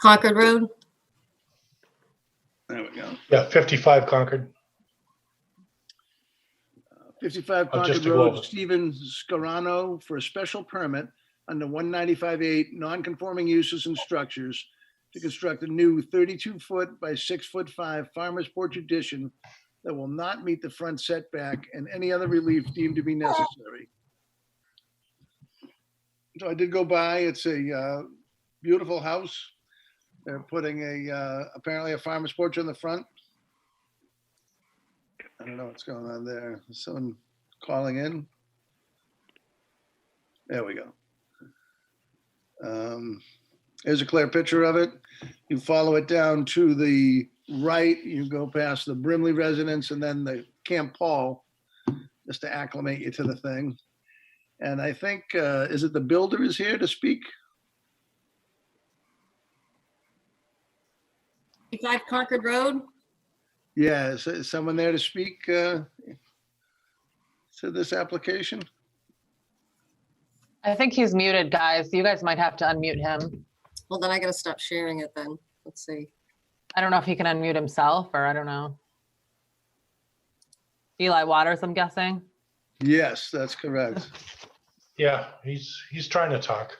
Concord Road. There we go. Yeah, 55 Concord. 55 Oh, just Concord to go Road, over. Stephen Scarano for a special permit under 195-8 non-conforming uses and structures to construct a new 32-foot by 6'5" farmer's porch addition that will not meet the front setback and any other relief deemed to be necessary. So I did go by. It's a beautiful house. They're putting apparently a farmer's porch on the front. I don't know what's going on there. Is someone calling in? There we go. Here's a clear picture of it. You follow it down to the right, you go past the Brimley residence and then the Camp Paul, just to acclimate you to the thing. And I think, is it the builder is here to speak? 55 Concord Road. Yeah, is someone there to speak to this application? I think he's muted, guys. You guys might have to unmute him. Well, then I gotta stop sharing it then. Let's see. I don't know if he can unmute himself or I don't know. Eli Waters, I'm guessing. Yes, that's correct. Yeah, he's trying to talk.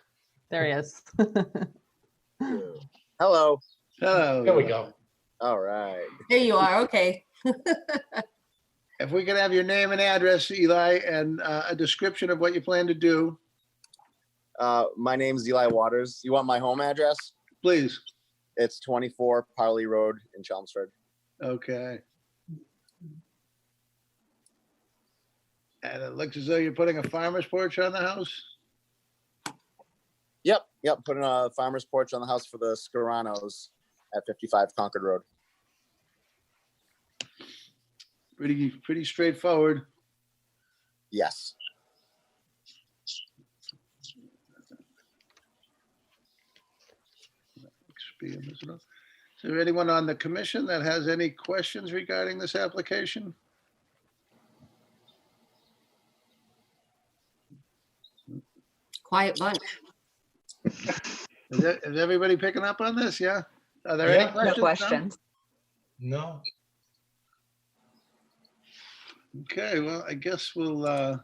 There he is. Hello. Hello. There we go. All right. There you are. Okay. If we could have your name and address, Eli, and a description of what you plan to do, My name's Eli Waters. You want my home address? please. It's 24 Parley Road in Chelmsford. Okay. And it looks as though you're putting a farmer's porch on the house? Yep. Putting a farmer's porch on the house for the Scaranos at 55 Concord Road. Pretty straightforward. Yes. Is there anyone on the commission that has any questions regarding this application? Quiet bunch. Is everybody picking up on this? Yeah? Are there Yeah. any questions? No questions. No. Okay, well, I guess we'll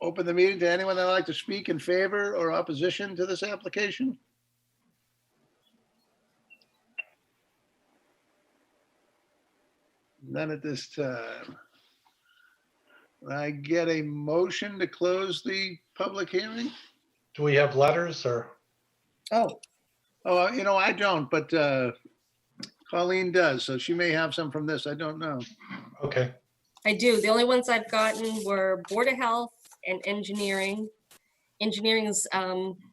open the meeting to anyone that'd like to speak in favor or opposition to this application. None at this time. I get a motion to close the public hearing? Do we have letters or? Oh, I don't, but Colleen does, so she may have some from this. I don't know. Okay. I do. The only ones I've gotten were Board of Health and Engineering. Engineering's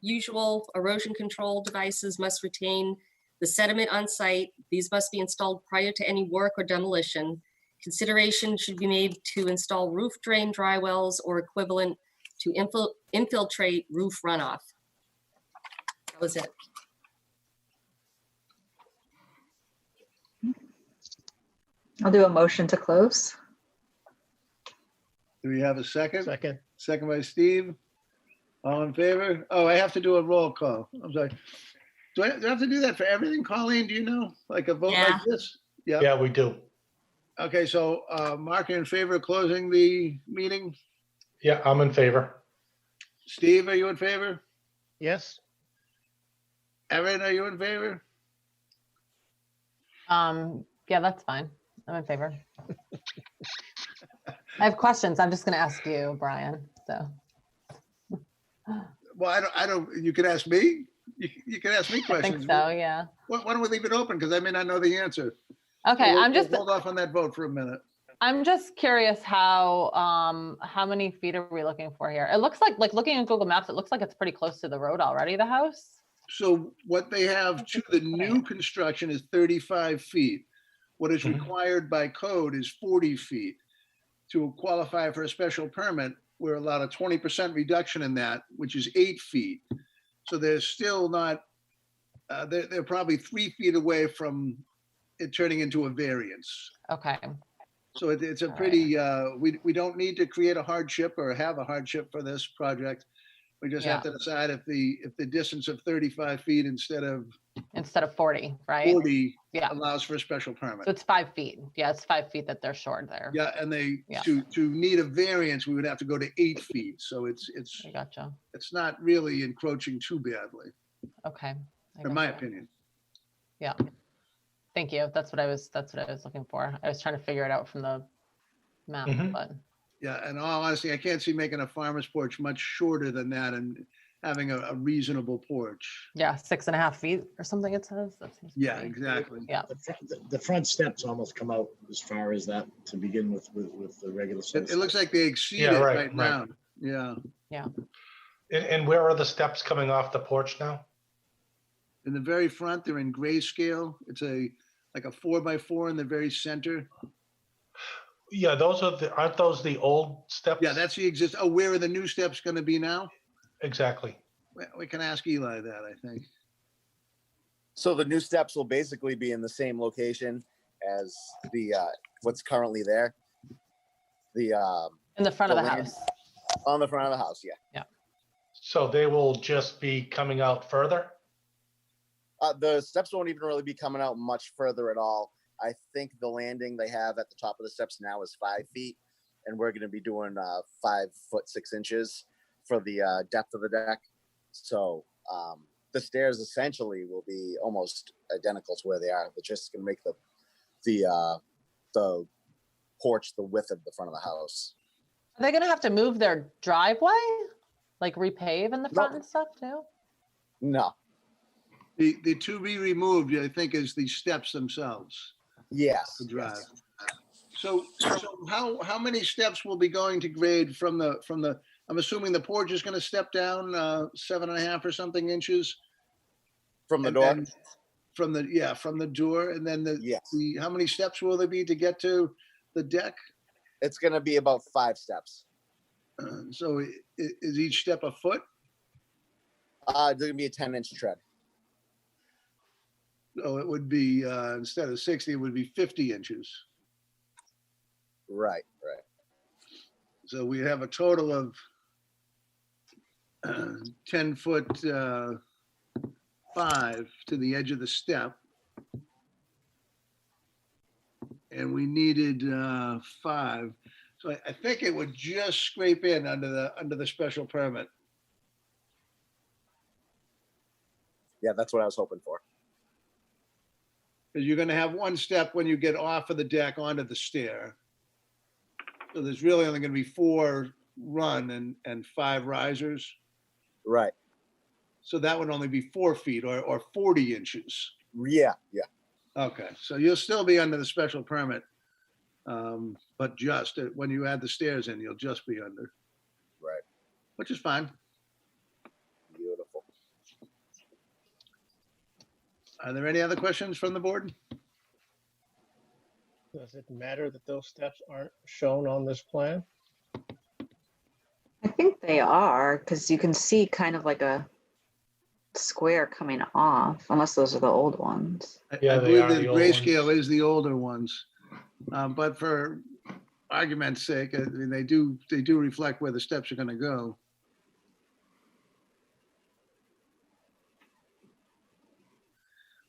usual erosion control devices must retain the sediment on site. These must be installed prior to any work or demolition. Consideration should be made to install roof drain dry wells or equivalent to infiltrate roof runoff. That was it. I'll do a motion to close. Do we have a second? Second. Second by Steve. All in favor? Oh, I have to do a roll call. I'm sorry. Do I have to do that for everything, Colleen? Do you know? Like a vote Yeah. like this? Yeah. Yeah, we do. Okay, so Mark, you're in favor of closing the meeting? Yeah, I'm in favor. Steve, are you in favor? Yes. Erin, are you in favor? Yeah, that's fine. I'm in favor. I have questions. I'm just going to ask you, Brian. So Well, I don't, you can ask me. You can ask me I questions. think so. Yeah. Why don't we leave it open? Because I may not know the answer. Okay. We'll- I'm just we'll hold off on that vote for a minute. curious how many feet are we looking for here? It looks like looking at Google Maps, it looks like it's pretty close to the road already, the house. So what they have to the new construction is 35 feet. What is Mhm. required by code is 40 feet. To qualify for a special permit, we're allowed a 20% reduction in that, which is 8 feet. So they're still not, they're probably 3 feet away from it turning into a variance. Okay. So it's a All right. pretty, we don't need to create a hardship or have a hardship for this project. We just Yeah. have to decide if the distance of 35 feet instead of Instead of 40, right? 40 Yeah. allows for a special permit. So it's 5 feet. Yeah, it's 5 feet that they're short there. Yeah, and Yeah. to need a variance, we would have to go to 8 feet. So it's I gotcha. not really encroaching too badly, Okay. I in my gotcha. opinion. Yeah. Thank you. That's what I was looking for. I was trying to figure it out from the map, Mhm. but Yeah, and all honesty, I can't see making a farmer's porch much shorter than that and having a reasonable porch. yeah, 6.5 feet or something it says. That seems Yeah, pretty- exactly. Yeah. The front steps almost come out as far as that to begin with the regular. It looks like they exceed Yeah, it right, right right. now. Yeah. And where are the steps coming off the porch now? In the very front, they're in grayscale. It's like a 4x4 in the very center. Yeah, aren't those the old steps? Yeah, that's the oh, where are the new steps going to be now? Exactly. We can ask Eli that, I think. So the new steps will basically be in the same location as the what's currently there. The In the front of The the land- house. on the front of the house, yeah. So they will just be coming out further? The steps won't even really be coming out much further at all. I think the landing they have at the top of the steps now is 5 feet, and we're going to be doing 5 foot 6 inches for the depth of the deck. So the stairs essentially will be almost identical to where they are. They're just going to make the porch the width of the front of the house. Are they gonna have to move their driveway? Like repave in the front No. and stuff too? No, The to be removed, I think, is the steps themselves. yes, The drive. yes. So how many steps will be going to grade from the, I'm assuming the porch is going to step down 7.5 or something inches? From the And door. then from the door, and then Yes, how many steps will there be to get to the deck? it's going to be about 5 steps. So is each step a foot? There's going to be a 10-inch tread. So it would be, instead of 60, it would be 50 inches. Right. So we have a total of 10 foot 5 to the edge of the step. And we needed 5. So I think it would just scrape in under the special permit. Yeah, that's what I was hoping for. Because you're going to have one step when you get off of the deck onto the stair. So there's really only going to be 4 run and 5 risers. Right. So that would only be 4 feet or 40 inches. Yeah. Okay, so you'll still be under the special permit. But just when you add the stairs in, you'll just be under, Right. which is fine. Beautiful. Are there any other questions from the board? Does it matter that those steps aren't shown on this plan? I think they are, because you can see kind of like a square coming off, unless those are the old ones. Yeah, I they believe are that the old grayscale ones. is the older ones. But for argument's sake, I mean, they do reflect where the steps are gonna go.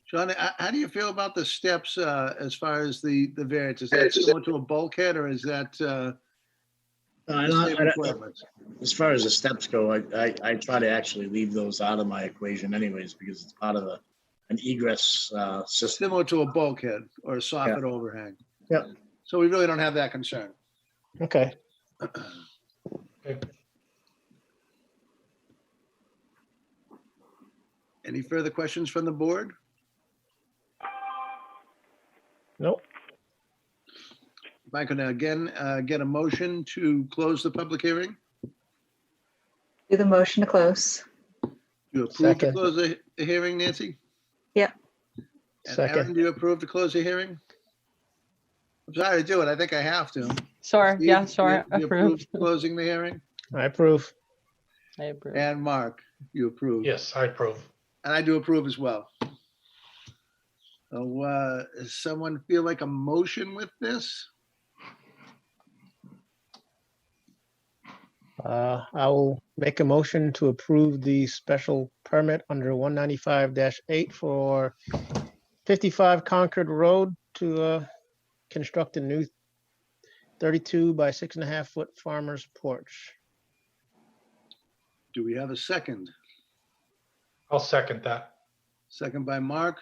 John, how do you feel about the steps as far as the variance? Is that similar to a bulkhead, or is that the same requirements? As far as the steps go, I try to actually leave those out of my equation anyways, because it's part of an egress system. Similar to a bulkhead or a soffit overhang? Yeah. So we really don't have that concern. Okay, Okay. Any further questions from the board? nope, If I could again get a motion to close the public hearing? Do the motion to close. You approve to Second. close the hearing, Nancy? Yep. And Aaron, second, do you approve to close the hearing? I'm sorry to do it. I think I have to. Sure, Steve, yeah, sure, you approve approved. closing the hearing? I approve. I approve. And Mark, you approve? Yes, I approve. And I do approve as well. So, does someone feel like a motion with this? I will make a motion to approve the special permit under 195-8 for 55 Concord Road to construct a new 32 by 6.5 foot farmer's porch. Do we have a second? I'll second that. Second by Mark.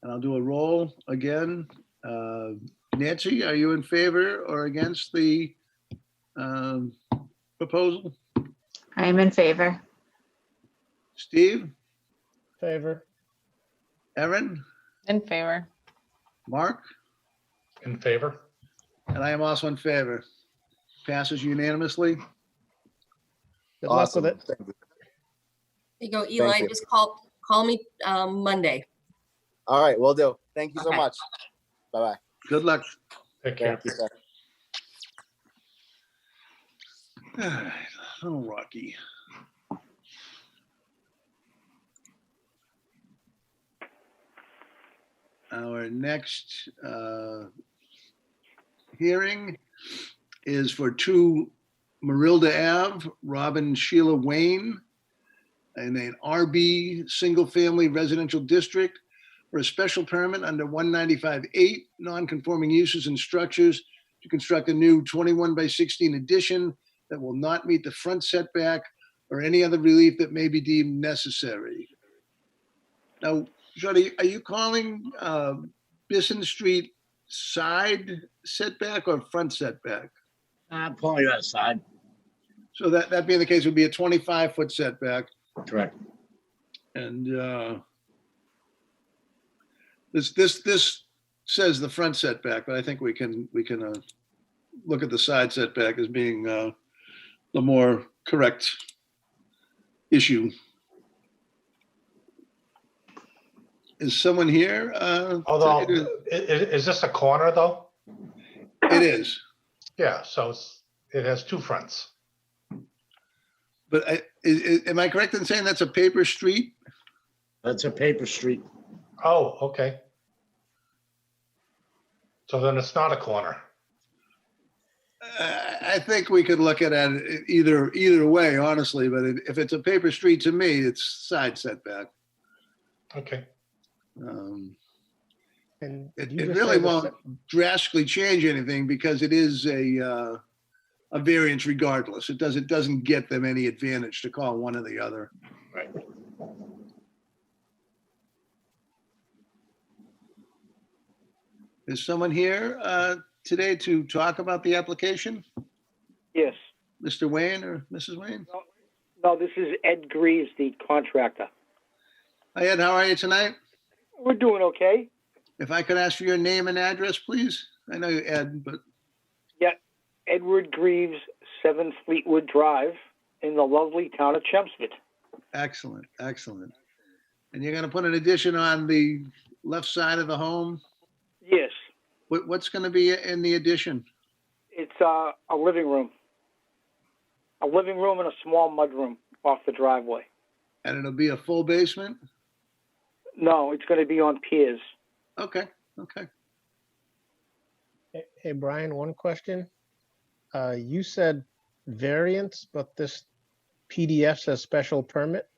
And I'll do a roll again. Nancy, are you in favor or against the proposal? I am in favor. Steve, Favor. Erin, In favor. Mark, In favor? and I am also in favor. Passes unanimously. Good luck with Awesome. it. Thank you. There you go, Eli, you. just call me Monday. All right, will do. Thank you so Okay. much. Bye-bye. Good luck. Take care. Thank you, sir. All right, a little rocky. Our next hearing is for 2 Marilda Ave, Robin Sheila Wayne, in an RB Single Family Residential District for a special permit under 195-8, non-conforming uses and structures to construct a new 21 by 16 addition that will not meet the front setback or any other relief that may be deemed necessary. Now, Jody, are you calling Bisson Street side setback or front setback? I'm calling that side. So that being the case, would be a 25-foot setback. Correct. And this says the front setback, but I think we can look at the side setback as being the more correct issue. Is someone here? Although, is this a corner though? It is, Yeah, so it has 2 fronts. but am I correct in saying that's a paper street? That's a paper street. Oh, okay. So then it's not a corner. I think we could look at it either way, honestly, but if it's a paper street, to me, it's side setback. Okay. And It you just really said the won't drastically change anything because it is a variance regardless. It doesn't get them any advantage to call one or the other. Right. Is someone here today to talk about the application? Yes. Mr. Wayne or Mrs. Wayne? No, this is Ed Greaves, the contractor. Hi, Ed, how are you tonight? We're doing okay. If I could ask for your name and address, please? I know you're Ed, but Edward Greaves, 7 Fleetwood Drive, in the lovely town of Chelmsford. excellent, excellent. And you're going to put an addition on the left side of the home? Yes, What's going to be in the addition? it's a living room. A living room and a small mudroom off the driveway. And it'll be a full basement? No, it's going to be on piers. Okay, okay. Hey, Brian, one question. You said variance, but this PDF says special permit.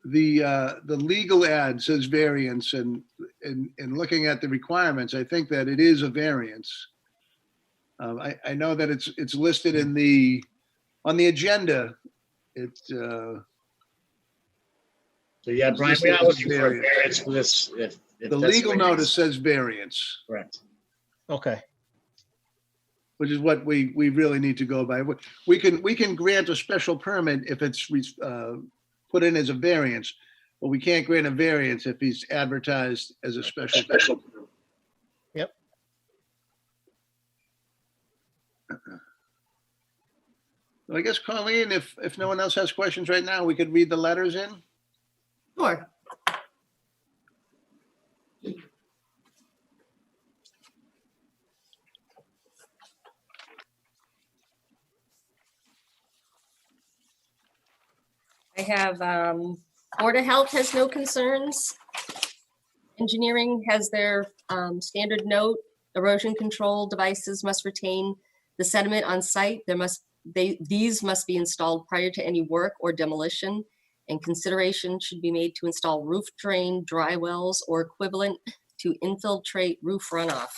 The legal ad says variance, and in looking at the requirements, I think that it is a variance. I know that it's listed on the agenda. So yeah, Brian, we are looking for a variance for this. If the that's legal what it is. notice says variance, Correct. Okay. which is what we really need to go by. We can grant a special permit if it's put in as a variance, but we can't grant a variance if he's advertised as a special. Yep. So I guess, Colleen, if no one else has questions right now, we could read the letters in. Sure. I have, Board of Health has no concerns. Engineering has their standard note, erosion control devices must retain the sediment on site. There must these must be installed prior to any work or demolition, and consideration should be made to install roof drain, dry wells, or equivalent to infiltrate roof runoff.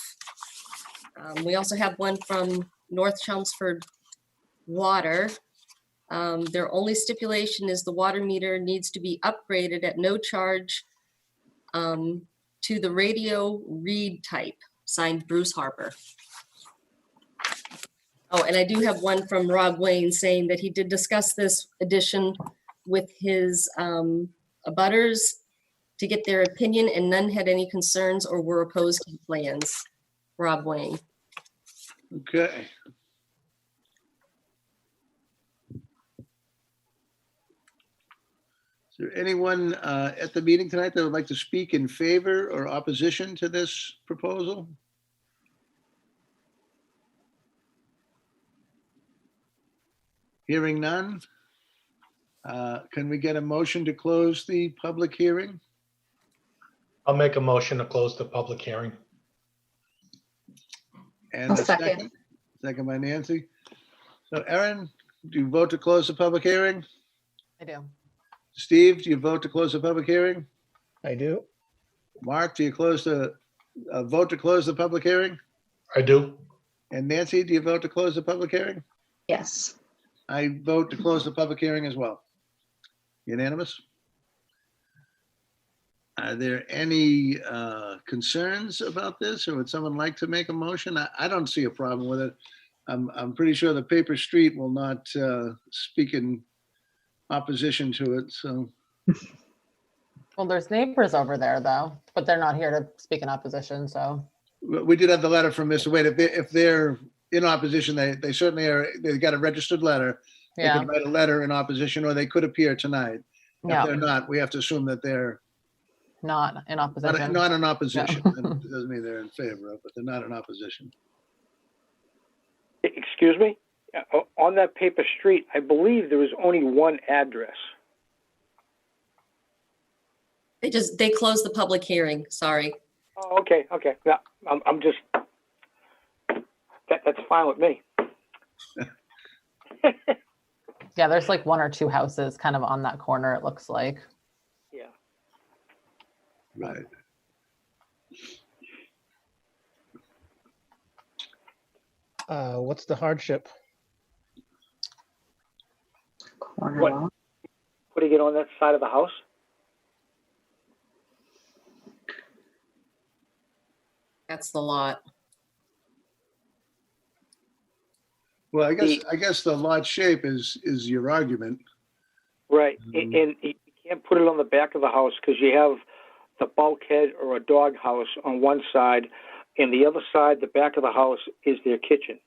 We also have one from North Chelmsford Water. Their only stipulation is the water meter needs to be upgraded at no charge to the radio read type, signed Bruce Harper. Oh, and I do have one from Rob Wayne saying that he did discuss this addition with his abutters to get their opinion, and none had any concerns or were opposed to the plans. Rob Wayne. Okay. Is there anyone at the meeting tonight that would like to speak in favor or opposition to this proposal? Hearing none. Can we get a motion to close the public hearing? I'll make a motion to close the public hearing. And I'll a second. Second by Nancy. So Erin, do you vote to close the public hearing? I do. Steve, do you vote to close the public hearing? I do. Mark, do you vote to close the public hearing? I do. And Nancy, do you vote to close the public hearing? Yes. I vote to close the public hearing as well. Unanimous? Are there any concerns about this, or would someone like to make a motion? I don't see a problem with it. I'm pretty sure the paper street will not speak in opposition to it, so. Well, there's neighbors over there though, but they're not here to speak in opposition, so. We did have the letter from Mr. Wade. If they're in opposition, they certainly are, they've got a registered letter. They Yeah, could write a letter in opposition, or they could appear tonight. If yeah, they're not, we have to assume that they're not in opposition. not in opposition. It doesn't mean they're in favor of, but they're not in opposition. Excuse me? On that paper street, I believe there was only one address. They closed the public hearing, sorry. Oh, okay. Yeah, I'm just, that's fine with me. Yeah, there's like one or two houses kind of on that corner, it looks like. Yeah. Right. What's the hardship? Corner What? lot. Putting it on that side of the house? That's the lot. Well, I guess the lot shape is your argument. Right. Mhm. And you can't put it on the back of the house because you have the bulkhead or a dog house on one side, and the other side, the back of the house, is their kitchen.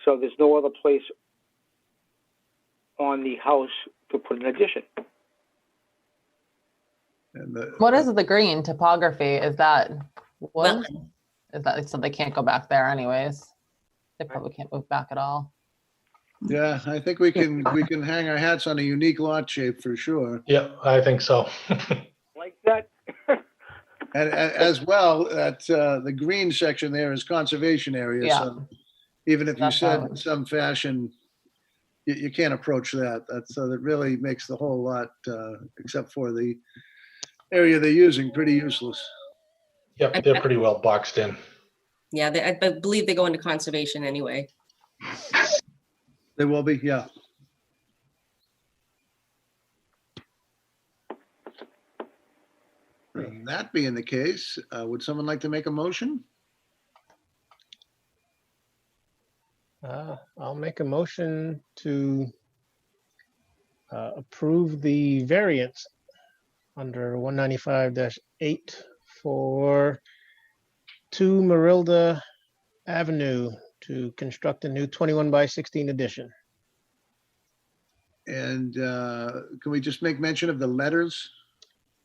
So there's no other place on the house to put an addition. And What is the green topography? Is that wood? Wetland. Is that, so they can't go back there anyways? They probably can't move back at all. Yeah, I think we can hang our hats on a unique lot shape for sure. Yeah, I think so. Like that? And as well, that the green section there is conservation area. Yeah. So even if you That's said valid. in some fashion, you can't approach that. So that really makes the whole lot, except for the area they're using, pretty useless. Yep, they're pretty well boxed in. Yeah, I believe they go into conservation anyway. They will be, yeah. And that being the case, would someone like to make a motion? I'll make a motion to approve the variance under 195-8 for 2 Marilda Avenue to construct a new 21 by 16 addition. And can we just make mention of the letters?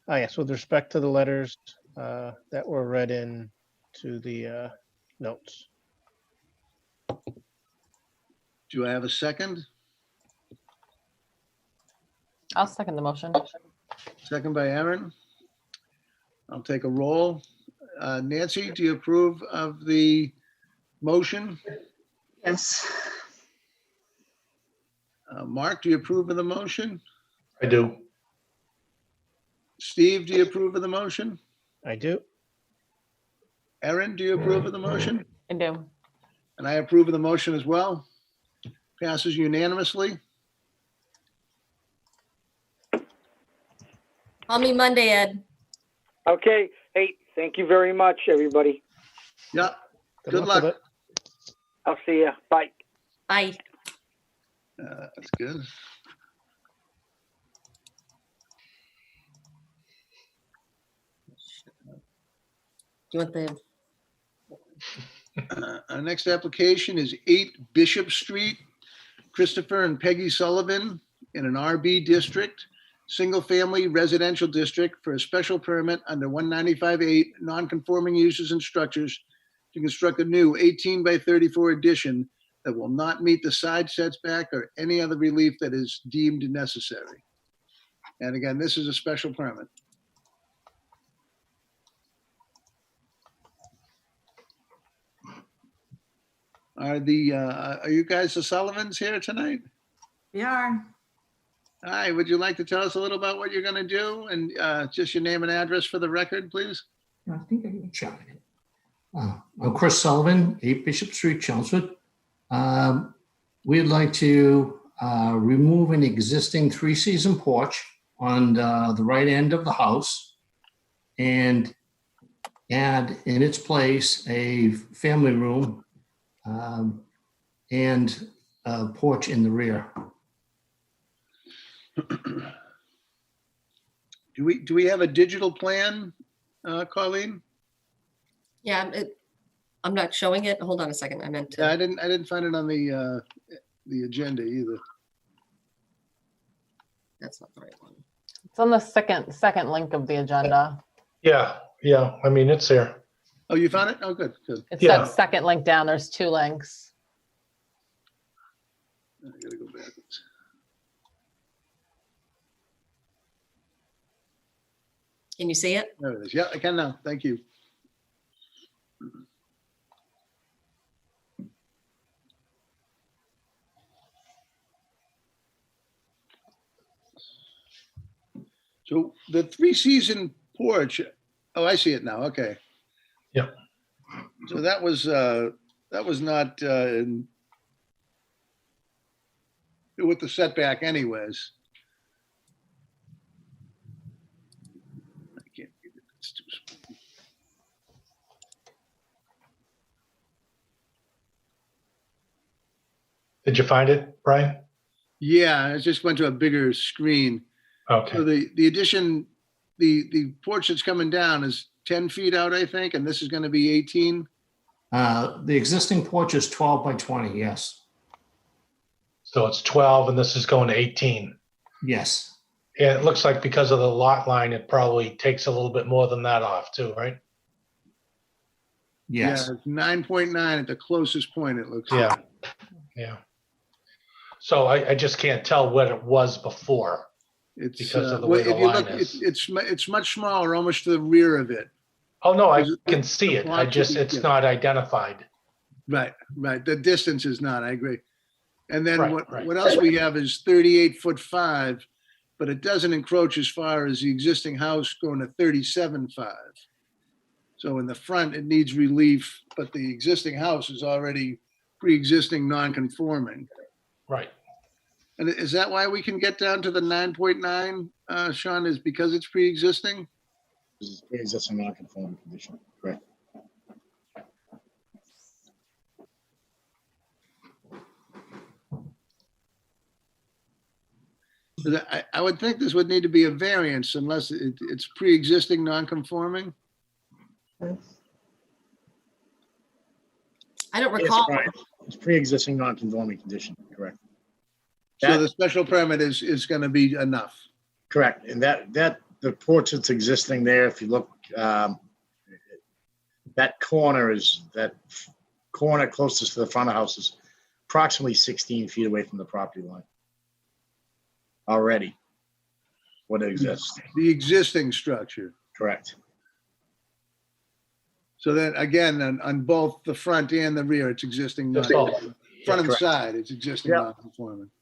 Oh, yes, with respect to the letters that were read in to the notes. Do I have a second? I'll second the motion. Second by Aaron. I'll take a roll. Nancy, do you approve of the motion? Yes. Mark, do you approve of the motion? I do. Steve, do you approve of the motion? I do. Erin, do you approve of the motion? I do. And I approve of the motion as well. Passes unanimously. Call me Monday, Ed. Okay. Hey, thank you very much, everybody. Yeah, good with luck. it. I'll see you. Bye. Bye. That's good. Do you want the, Our next application is 8 Bishop Street, Christopher and Peggy Sullivan in an RB district, single-family residential district for a special permit under 195-8, non-conforming uses and structures to construct a new 18 by 34 addition that will not meet the side setback or any other relief that is deemed necessary. And again, this is a special permit. Are you guys the Sullivans here tonight? We are. Hi, would you like to tell us a little about what you're going to do and just your name and address for the record, please? I think I can check it. I'm Chris Sullivan, 8 Bishop Street, Chelmsford. We'd like to remove an existing 3-season porch on the right end of the house and add in its place a family room and a porch in the rear. Do we have a digital plan, Colleen? yeah, I'm not showing it. Hold on a second. I meant Yeah, to. I didn't find it on the agenda either. That's not the right one. It's on the second link of the agenda. Yeah, I mean, it's there. Oh, you found it? Oh, good. It's Yeah. that second link down. There's 2 links. I gotta go backwards. Can you see it? There it is. Yeah, I can now. Thank you. So the 3-season porch, oh, I see it now. Okay. Yeah. So that was not with the setback anyways. I can't read it. It's too small. Did you find it, Brian? Yeah, I just went to a bigger screen. So Okay. the addition, the porch that's coming down is 10 feet out, I think, and this is going to be 18. The existing porch is 12 by 20, yes. So it's 12 and this is going to 18. Yes. And it looks like because of the lot line, it probably takes a little bit more than that off too, right? Yes. Yeah, it's 9.9 at the closest point, it looks Yeah. like. Yeah. So I just can't tell what it was before. It's, Because of the well, way the if you line look, is. it's much smaller, almost to the rear of it. Oh, no, I Is it- can see it. I just, Yeah. it's not identified. Right. The distance is not, I agree. And then Right, what right. else we have is 38'5", but it doesn't encroach as far as the existing house going to 37'5". So in the front, it needs relief, but the existing house is already pre-existing non-conforming. Right. And is that why we can get down to the 9.9, Sean, is because it's pre-existing? This is pre-existing non-conforming condition, correct? I would think this would need to be a variance unless it's pre-existing non-conforming. I don't Yes, recall. Brian, it's pre-existing non-conforming condition, correct? So the special permit is going to be enough. Correct, and that the porch that's existing there, if you look, that corner closest to the front of the house is approximately 16 feet away from the property line. Already, what exists, The existing structure. correct? So then again, on both the front and the rear, it's existing. Just both. Front and correct. side, it's existing Yeah. non-conforming.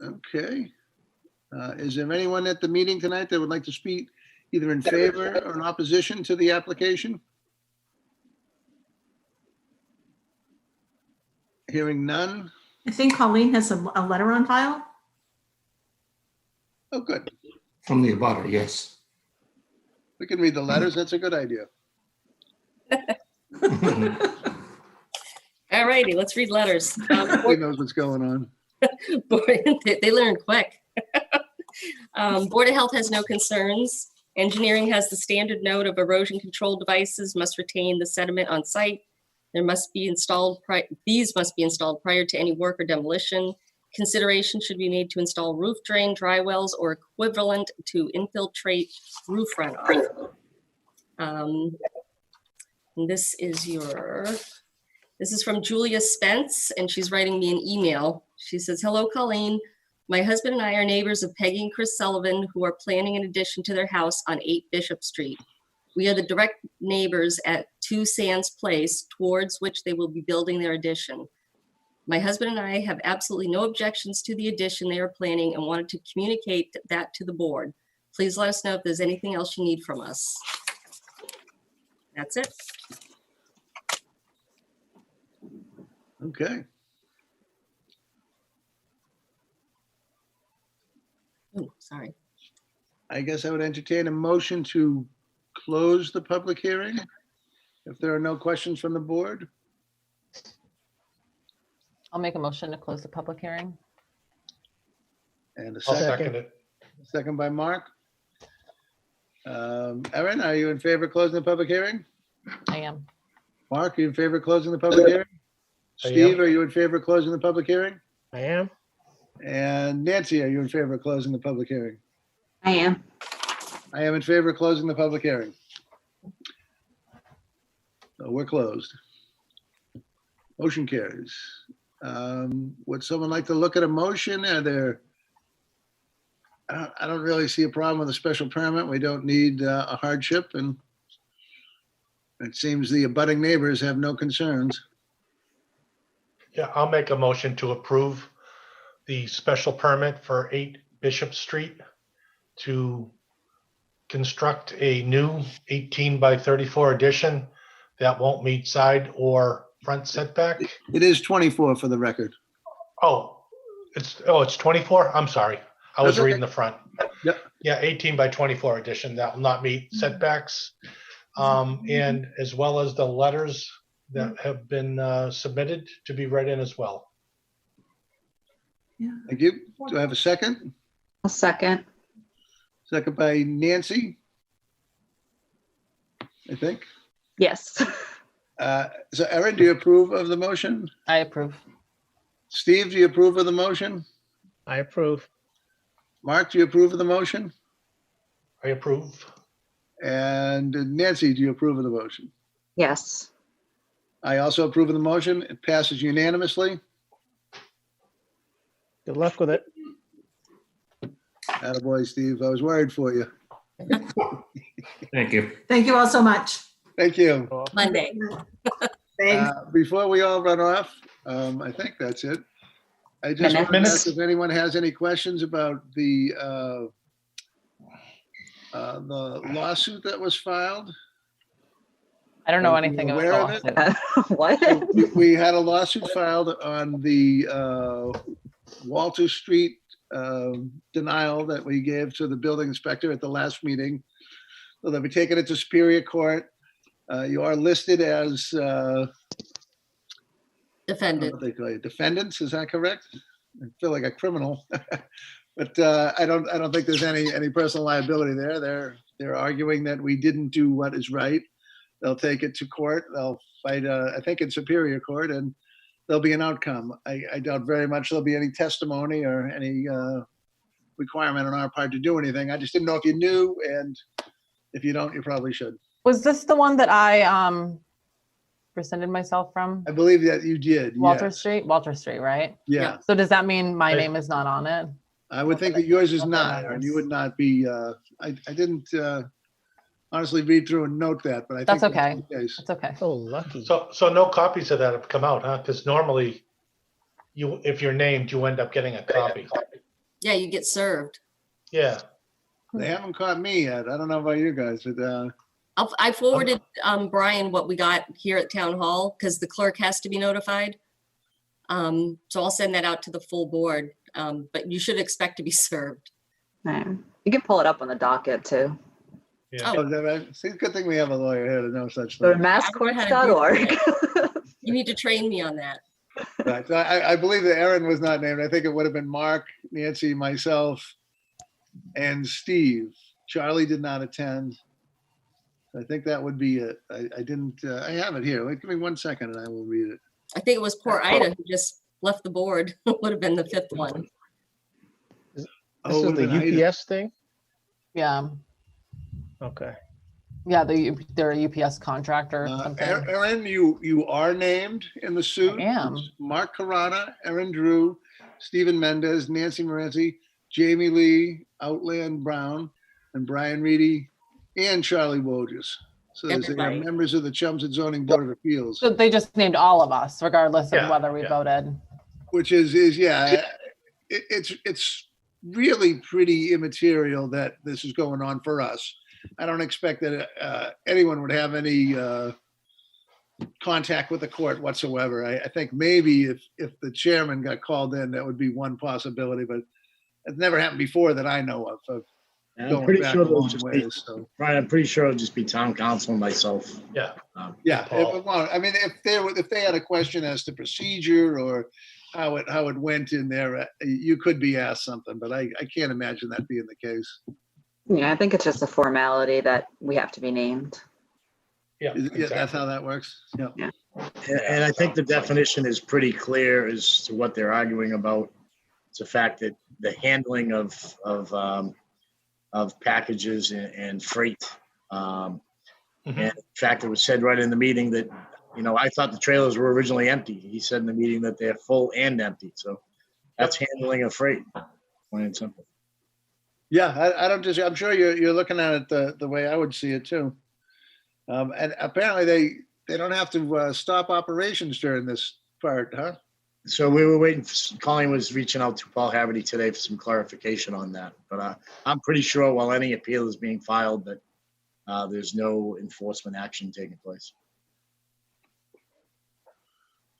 Okay. Is there anyone at the meeting tonight that would like to speak either in favor or in opposition to the application? Hearing none. I think Colleen has a letter on file. Oh, good. From the abutter, yes. We can read the letters. That's a good idea. All righty, let's read letters. He knows what's going on. They learn quick. Board of Health has no concerns. Engineering has the standard note of erosion control devices must retain the sediment on site. These must be installed prior to any work or demolition. Consideration should be made to install roof drain, dry wells, or equivalent to infiltrate roof runoff. And this is from Julia Spence, and she's writing me an email. She says, "Hello, Colleen. My husband and I are neighbors of Peggy and Chris Sullivan, who are planning an addition to their house on 8 Bishop Street. We are the direct neighbors at 2 Sands Place, towards which they will be building their addition. My husband and I have absolutely no objections to the addition they are planning and wanted to communicate that to the board. Please let us know if there's anything else you need from us." That's it. Okay. Oh, sorry. I guess I would entertain a motion to close the public hearing if there are no questions from the board. I'll make a motion to close the public hearing. And a I'll second, second it. second by Mark. Erin, are you in favor of closing the public hearing? I am. Mark, are you in favor of closing the public hearing? I am. Steve, are you in favor of closing the public hearing? I am. And Nancy, are you in favor of closing the public hearing? I am. I am in favor of closing the public hearing. So we're closed. Motion carries. Would someone like to look at a motion? Are there? I don't really see a problem with a special permit. We don't need a hardship, and it seems the abutting neighbors have no concerns. Yeah, I'll make a motion to approve the special permit for 8 Bishop Street to construct a new 18 by 34 addition that won't meet side or front setback. It is 24 for the record. Oh, it's 24? I'm sorry. I was That's okay. reading the front. Yep. Yeah, 18 by 24 addition that will not meet setbacks. And as well as the letters that have been submitted to be read in as well. Thank you. Do I have a second? A second. Second by Nancy, I think. Yes. So Erin, do you approve of the motion? I approve. Steve, do you approve of the motion? I approve. Mark, do you approve of the motion? I approve. And Nancy, do you approve of the motion? Yes. I also approve of the motion. It passes unanimously. Good luck with it. Attaboy, Steve. I was worried for you. Thank you. Thank you all so much. Thank you. Monday. Thanks. Before we all run off, I think that's it. I just want to ask if anyone has any questions about the lawsuit that was filed. I don't know Are you anything aware about of the it? lawsuit. What? We had a lawsuit filed on the Walter Street denial that we gave to the building inspector at the last meeting. So they'll be taking it to Superior Court. You are listed as Defendant. what they call you, defendants, is that correct? I feel like a criminal, but I don't think there's any personal liability there. They're arguing that we didn't do what is right. They'll take it to court. They'll fight, I think, in Superior Court, and there'll be an outcome. I doubt very much there'll be any testimony or any requirement on our part to do anything. I just didn't know if you knew, and if you don't, you probably should. Was this the one that I rescinded myself from? I believe that you did. Walter yes. Street? Walter Street, right? Yeah. So does that mean my Right. name is not on it? I would think that yours is Okay, not, and you would not be, I didn't honestly read through and note that, but I think. That's okay. the case. It's okay. So lucky. So no copies of that have come out, huh? Because normally if you're named, you end up getting a copy. Yeah, you get served. Yeah. They haven't caught me yet. I don't know about you guys, but I forwarded Brian what we got here at Town Hall because the clerk has to be notified. So I'll send that out to the full board, but you should expect to be served. Yeah. You can pull it up on the docket too. Yeah. see, good thing we have a lawyer here to know such Go to things. masscourts.org. You need to train me on that. Right. So I believe that Erin was not named. I think it would have been Mark, Nancy, myself, and Steve. Charlie did not attend. I think that would be it. I didn't, I have it here. Wait, give me 1 second and I will read it. I think it was poor Ida who just left the board. Would have been the fifth one. This Oh, is it would've been the Ida. UPS thing? Yeah, Okay. yeah, they're a UPS contractor or something. Erin, you are named in the suit. I am. It's Mark Carrata, Erin Drew, Stephen Mendez, Nancy Morenzi, Jamie Lee, Outland Brown, and Brian Reedy, and Charlie Wojcik. So they are Everybody. members of the Chelmsford Zoning Board of Appeals, So they just named all of us, regardless of Yeah, whether we yeah. voted. which is yeah, it's really pretty immaterial that this is going on for us. I don't expect that anyone would have any contact with the court whatsoever. I think maybe if the chairman got called in, that would be one possibility, but it's never happened before that I know of And I'm going pretty back sure a it'll long just be, ways. So Brian, I'm pretty sure it'll just be town council and myself. Yeah. yeah, Paul. I mean, if they had a question as to procedure or how it went in there, you could be asked something, but I can't imagine that being the case. Yeah, I think it's just a formality that we have to be named. Yeah. Yeah, that's how that works. Yeah. And I think the definition is pretty clear as to what they're arguing about. It's the fact that the handling of packages and freight. Mhm. And in fact, it was said right in the meeting that, I thought the trailers were originally empty. He said in the meeting that they're full and empty. So that's handling of freight. Plain and simple. Yeah, I don't I'm sure you're looking at it the way I would see it too. And apparently they don't have to stop operations during this part, huh? So we were waiting, Colleen was reaching out to Paul Haverty today for some clarification on that. But I'm pretty sure while any appeal is being filed that there's no enforcement action taking place.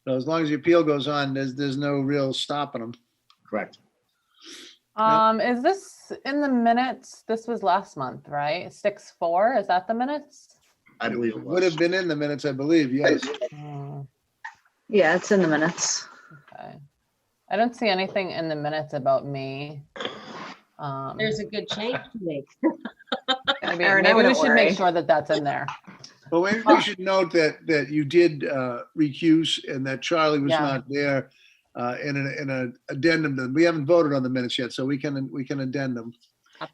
So as long as the appeal goes on, there's no real stopping them. Correct. Is this in the minutes? This was last month, right? 6-4, is that the minutes? I believe it It would have was. been in the minutes, I believe, yes. Yeah, it's in the minutes. Okay. I don't see anything in the minutes about me. There's a good change to make. Maybe, Erin, I maybe we wouldn't should make worry. sure that that's in there. Well, maybe we should note that you did recuse and that Charlie was Yeah. not there in an addendum. We haven't voted on the minutes yet, so we can addend them.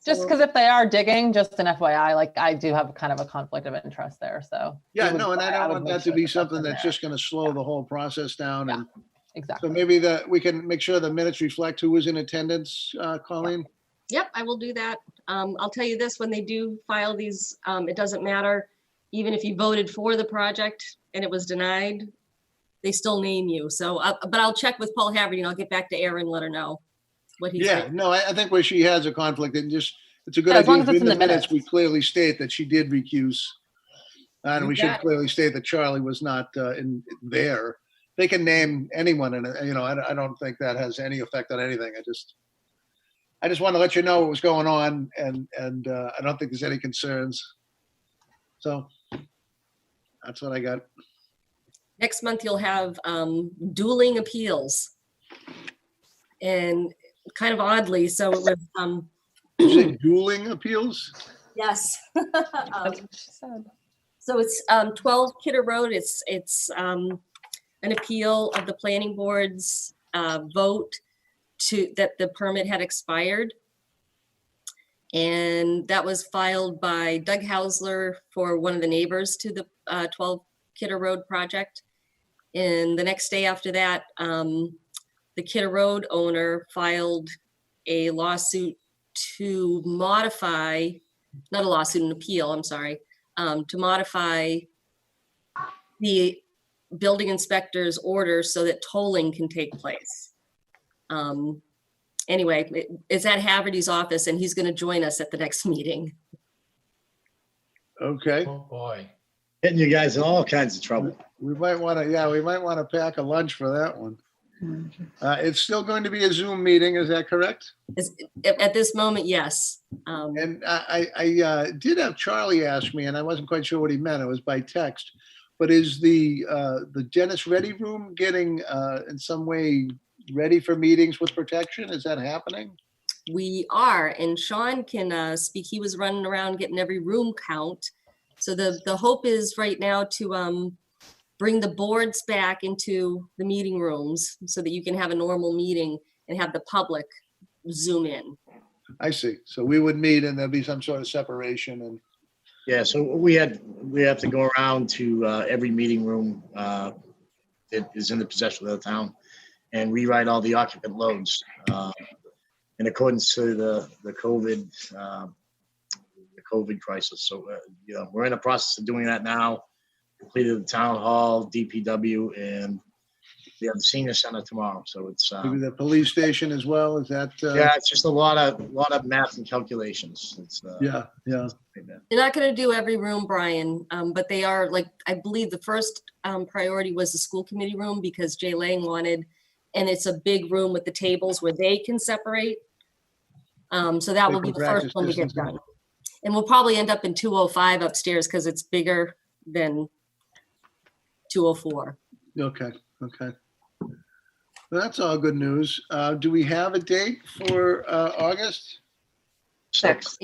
Just because if they are digging, just an FYI, like I do have kind of a conflict of interest there, so. Yeah, we would- no, and I don't would want make that to sure be that's something in that's there. just going to slow the whole process down. Yeah. And Exactly. so maybe that we can make sure the minutes reflect who was in attendance, Colleen. Yep, I will do that. I'll tell you this, when they do file these, it doesn't matter. Even if you voted for the project and it was denied, they still name you. So, but I'll check with Paul Haverty and I'll get back to Erin, let her know what he Yeah, said. no, I think where she has a conflict and just, it's a good Yeah, as long idea. as If it's in the minutes, we minutes. clearly state that she did recuse. And You we should got it. clearly state that Charlie was not in there. They can name anyone and, I don't think that has any effect on anything. I just want to let you know what was going on and I don't think there's any concerns. So that's what I got. Next month, you'll have dueling appeals. And kind of oddly, so it was, Did you say dueling appeals? yes. That's what she said. So it's 12 Kidder Road. It's an appeal of the planning board's vote that the permit had expired. And that was filed by Doug Hausler for one of the neighbors to the 12 Kidder Road project. And the next day after that, the Kidder Road owner filed a lawsuit to modify, not a lawsuit, an appeal, I'm sorry, to modify the building inspector's order so that tolling can take place. anyway, it's at Haverty's office and he's going to join us at the next meeting. Okay. Oh, boy. Getting you guys in all kinds of trouble. We might want to, yeah, we might want to pack a lunch for that one. It's still going to be a Zoom meeting, is that correct? At this moment, yes. And I did have Charlie ask me, and I wasn't quite sure what he meant. It was by text. But is the Dennis Ready Room getting in some way ready for meetings with protection? Is that happening? We are, and Sean can speak. He was running around getting every room count. So the hope is right now to bring the boards back into the meeting rooms so that you can have a normal meeting and have the public Zoom in. I see. So we would meet and there'd be some sort of separation and. Yeah, so we have to go around to every meeting room that is in the possession of the town and rewrite all the occupant loads in accordance to the COVID crisis. So, we're in the process of doing that now. Completed the town hall, DPW, and we have the senior center tomorrow. So it's Maybe the police station as well, is that? yeah, it's just a lot of math and calculations. It's Yeah. They're not going to do every room, Brian, but they are, like, I believe the first priority was the school committee room because Jay Lang wanted, and it's a big room with the tables where they can separate. So that will be the first one to get done. And we'll probably end up in 205 upstairs because it's bigger than 204. Okay. Well, that's all good news. Do we have a date for August? 6th.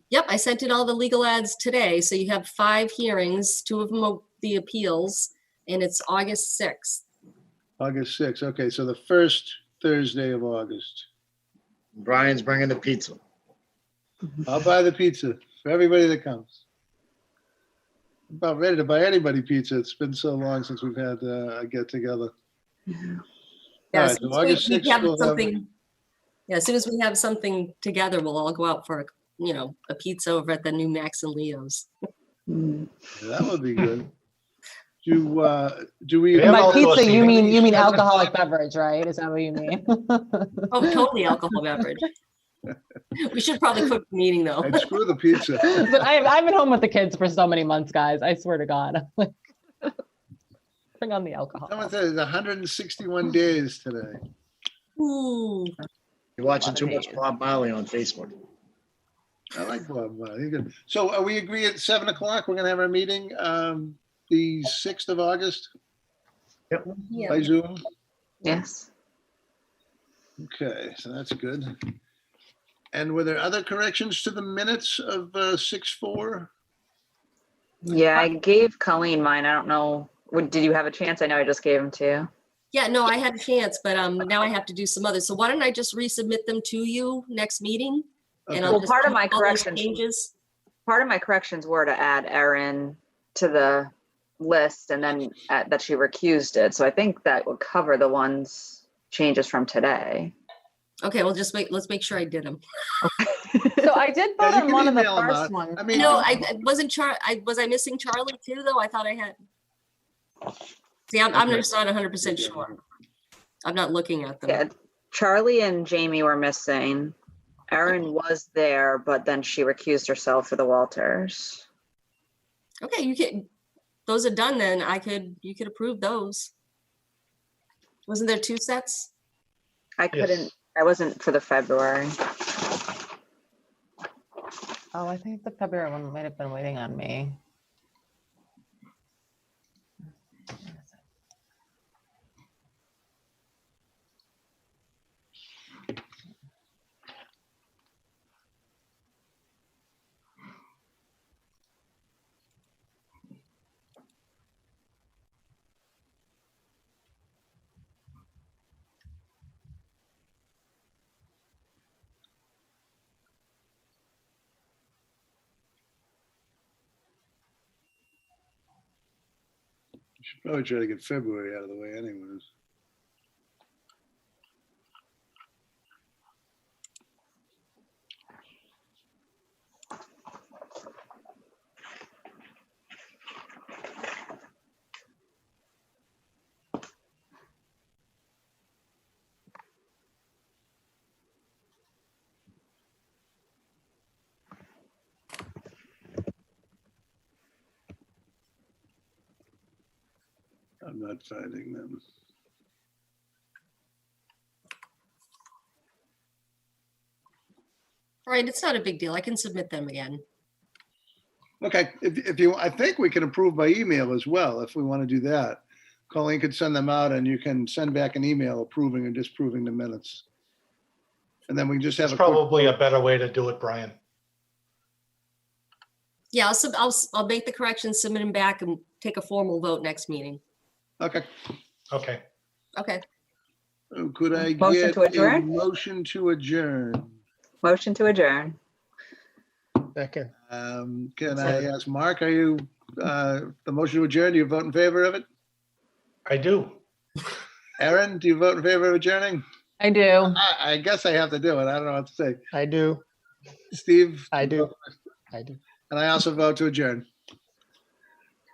Yep, I sent in all the legal ads today. So you have 5 hearings, 2 of them are the appeals, and it's August 6th. August 6th. Okay, so the first Thursday of August. Brian's bringing the pizza. I'll buy the pizza for everybody that comes. I'm about ready to buy anybody pizza. It's been so long since we've had a get together. Yeah, As soon as we have something together, we'll all go out for a pizza over at the new Max and Leo's. That would be good. Do we? Yeah, By also pizza, a you mean 7 alcoholic o'clock? beverage, right? Is that what you mean? Oh, totally alcohol beverage. We should probably quit the meeting though. I'd screw the pizza. But I've been home with the kids for so many months, guys. I swear to God. Bring on the alcohol. Someone said it's 161 days today. Ooh. You're watching too much Bob Marley on Facebook. I like Bob Marley. He's good. So we agree at 7 o'clock, we're gonna have our meeting, the 6th of August Yeah. by Zoom? Yes. Okay, so that's good. And were there other corrections to the minutes of 6-4? Yeah, I gave Colleen mine. I don't know. Did you have a chance? I know I just gave them to you. Yeah, no, I had a chance, but now I have to do some others. So why don't I just resubmit them to you next meeting? And Okay. I'll Well, just part of keep my all those corrections- changes. Part of my corrections were to add Erin to the list and then that she recused it. So I think that would cover the ones changes from today. Okay, well, let's make sure I did them. So I did vote Yeah, you on can one of the email 'em first out. ones. I mean, No, I wasn't was I missing Charlie too, though? I thought I had. See, I'm Okay. just not 100% sure. I'm not looking at them. Yeah, Charlie and Jamie were missing. Erin was there, but then she recused herself for the Walters. Okay, those are done then. You could approve those. Wasn't there 2 sets? I couldn't, I wasn't for the February. Oh, I think the February one might have been waiting on me. should probably try to get February out of the way anyways. I'm not finding them. All right, it's not a big deal. I can submit them again. Okay, if you, I think we can approve by email as well, if we want to do that. Colleen could send them out and you can send back an email approving or disproving the minutes. And then we can just have It's a quick probably a vote. better way to do it, Brian. Yeah, I'll make the corrections, submit them back and take a formal vote next meeting. Okay, Okay. Okay, could I Motion get to a adjourn? motion to adjourn? Motion to adjourn. Second. Can I ask Mark, are you, the motion to adjourn, do you vote in favor of it? I do. Aaron, do you vote in favor of adjourning? I do. I guess I have to do it. I don't know what to say. I do. Steve? I do. I do. And I also vote to adjourn.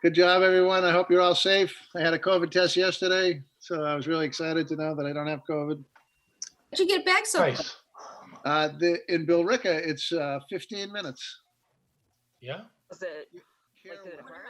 Good job, everyone. I hope you're all safe. I had a COVID test yesterday, so I was really excited to know that I don't have COVID. did you get back so quick? Nice. In Billerica, it's 15 minutes. Yeah. Was it, Care like, did it what? hurt?